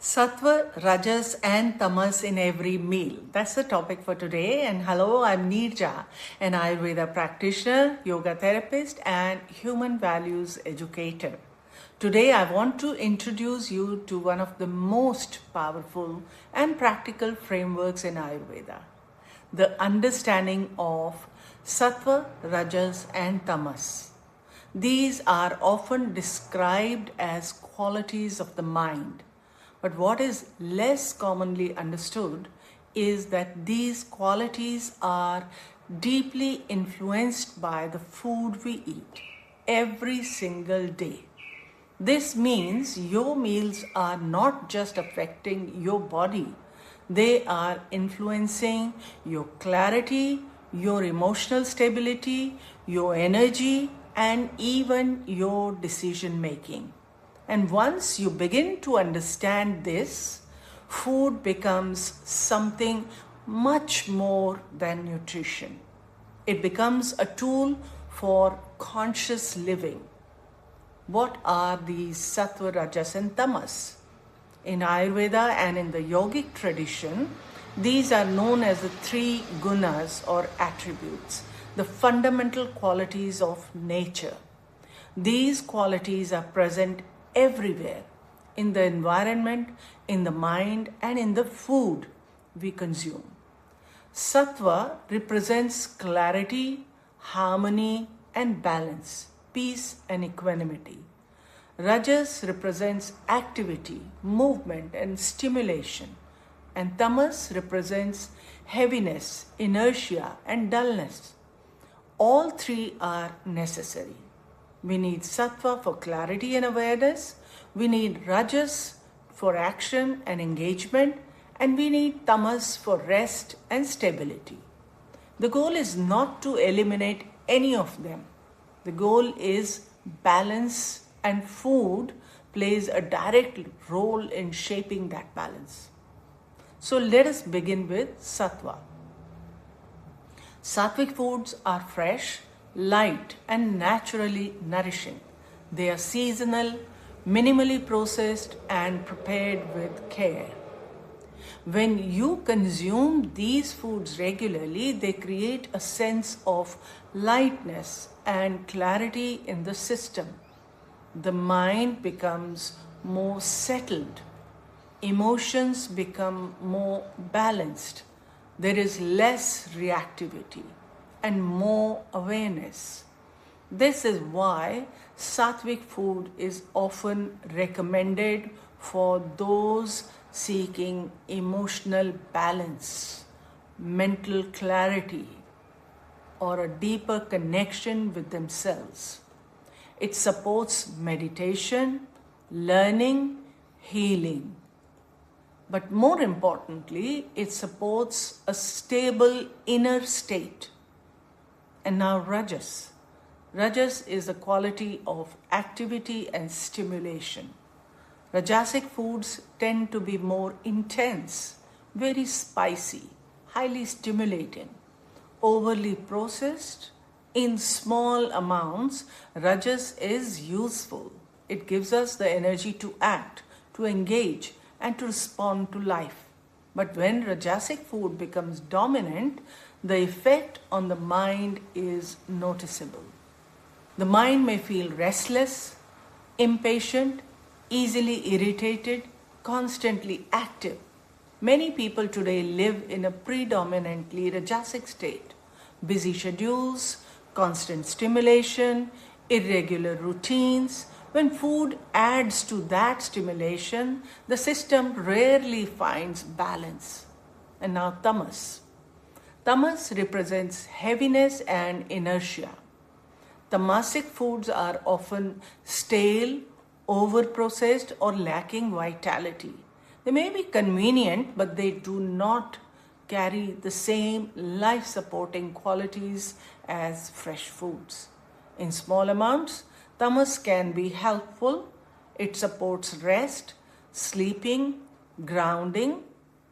Sattva, Rajas and Tamas in every meal. That's the topic for today. And hello, I'm Neerja, an Ayurveda practitioner, yoga therapist and human values educator. Today I want to introduce you to one of the most powerful and practical frameworks in Ayurveda. The understanding of Sattva, Rajas and Tamas. These are often described as qualities of the mind. But what is less commonly understood is that these qualities are deeply influenced by the food we eat every single day. This means your meals are not just affecting your body, they are influencing your clarity, your emotional stability, your energy, and even your decision making. And once you begin to understand this, food becomes something much more than nutrition. It becomes a tool for conscious living. What are these Sattva, Rajas and Tamas? In Ayurveda and in the yogic tradition, these are known as the three Gunas or attributes, the fundamental qualities of nature. These qualities are present everywhere, in the environment, in the mind, and in the food we consume. Sattva represents clarity, harmony, and balance, peace, and equanimity. Rajas represents activity, movement, and stimulation. And Tamas represents heaviness, inertia, and dullness. All three are necessary. We need Sattva for clarity and awareness, we need Rajas for action and engagement, and we need Tamas for rest and stability. The goal is not to eliminate any of them. The goal is balance, and food plays a direct role in shaping that balance. So let us begin with Sattva. Sattvic foods are fresh, light and naturally nourishing. They are seasonal, minimally processed and prepared with care. When you consume these foods regularly, they create a sense of lightness and clarity in the system. The mind becomes more settled. Emotions become more balanced. There is less reactivity and more awareness. This is why sattvic food is often recommended for those seeking emotional balance, mental clarity, or a deeper connection with themselves. It supports meditation, learning, healing. But more importantly, it supports a stable inner state. And now Rajas. Rajas is a quality of activity and stimulation. Rajasic foods tend to be more intense, very spicy, highly stimulating, overly processed. In small amounts, Rajas is useful. It gives us the energy to act, to engage, and to respond to life. But when Rajasic food becomes dominant, the effect on the mind is noticeable. The mind may feel restless, impatient, easily irritated, constantly active. Many people today live in a predominantly Rajasic state. Busy schedules, constant stimulation, irregular routines. When food adds to that stimulation, the system rarely finds balance. And now Tamas. Tamas represents heaviness and inertia. Tamasic foods are often stale, overprocessed, or lacking vitality. They may be convenient, but they do not carry the same life-supporting qualities as fresh foods. In small amounts, Tamas can be helpful. It supports rest, sleeping, grounding,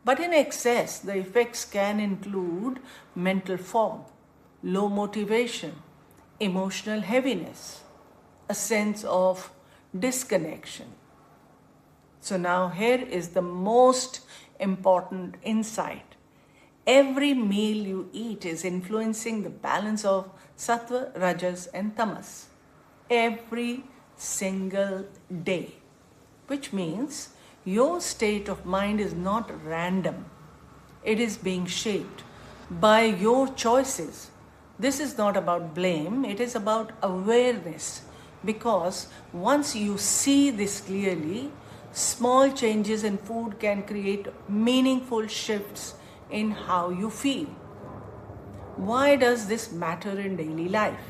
but in excess, the effects can include mental fog, low motivation, emotional heaviness, a sense of disconnection. So now here is the most important insight. Every meal you eat is influencing the balance of Sattva, Rajas and Tamas. Every single day. Which means your state of mind is not random. It is being shaped by your choices. This is not about blame, it is about awareness. Because once you see this clearly, small changes in food can create meaningful shifts in how you feel. Why does this matter in daily life?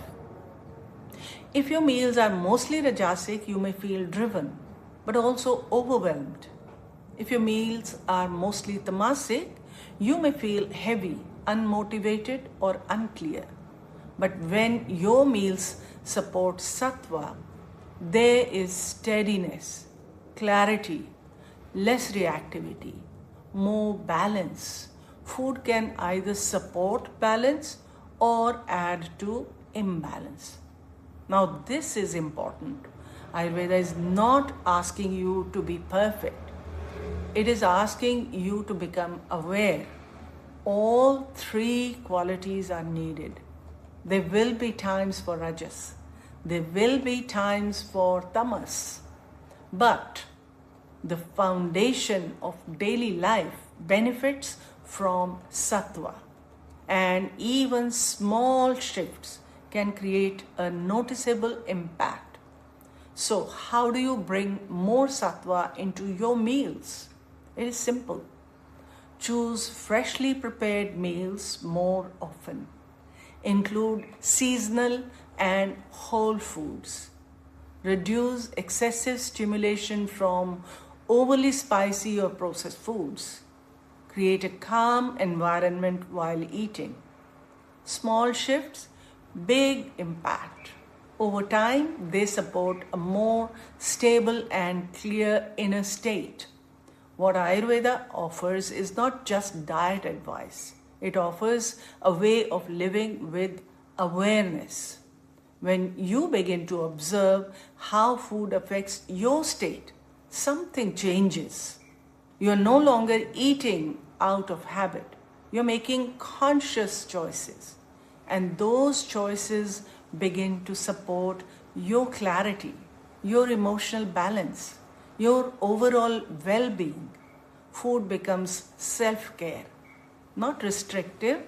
If your meals are mostly Rajasic, you may feel driven, but also overwhelmed. If your meals are mostly Tamasic, you may feel heavy, unmotivated, or unclear. But when your meals support Sattva, there is steadiness, clarity, less reactivity, more balance. Food can either support balance or add to imbalance. Now, this is important. Ayurveda is not asking you to be perfect. It is asking you to become aware. All three qualities are needed. There will be times for Rajas. There will be times for Tamas. But the foundation of daily life benefits from Sattva. And even small shifts can create a noticeable impact. So, how do you bring more Sattva into your meals? It is simple. Choose freshly prepared meals more often. Include seasonal and whole foods. Reduce excessive stimulation from overly spicy or processed foods. Create a calm environment while eating. Small shifts, big impact. Over time, they support a more stable and clear inner state. What Ayurveda offers is not just diet advice. It offers a way of living with awareness. When you begin to observe how food affects your state, something changes. You are no longer eating out of habit. You're making conscious choices. And those choices begin to support your clarity, your emotional balance, your overall well-being. Food becomes self-care, not restrictive,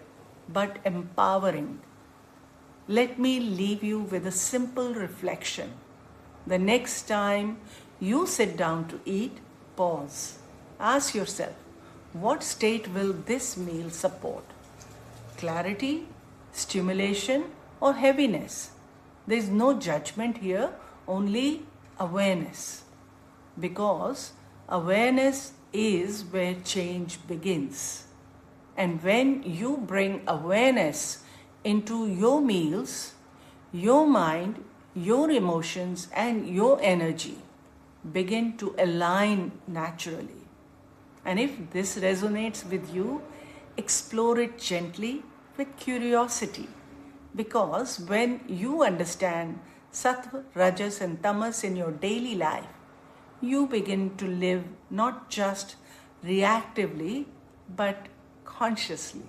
but empowering. Let me leave you with a simple reflection. The next time you sit down to eat, pause. Ask yourself, what state will this meal support? Clarity, stimulation, or heaviness? There is no judgment here, only awareness. Because awareness is where change begins. And when you bring awareness into your meals, your mind, your emotions, and your energy begin to align naturally. And if this resonates with you, explore it gently with curiosity. Because when you understand Sattva, Rajas, and Tamas in your daily life, you begin to live not just reactively, but consciously.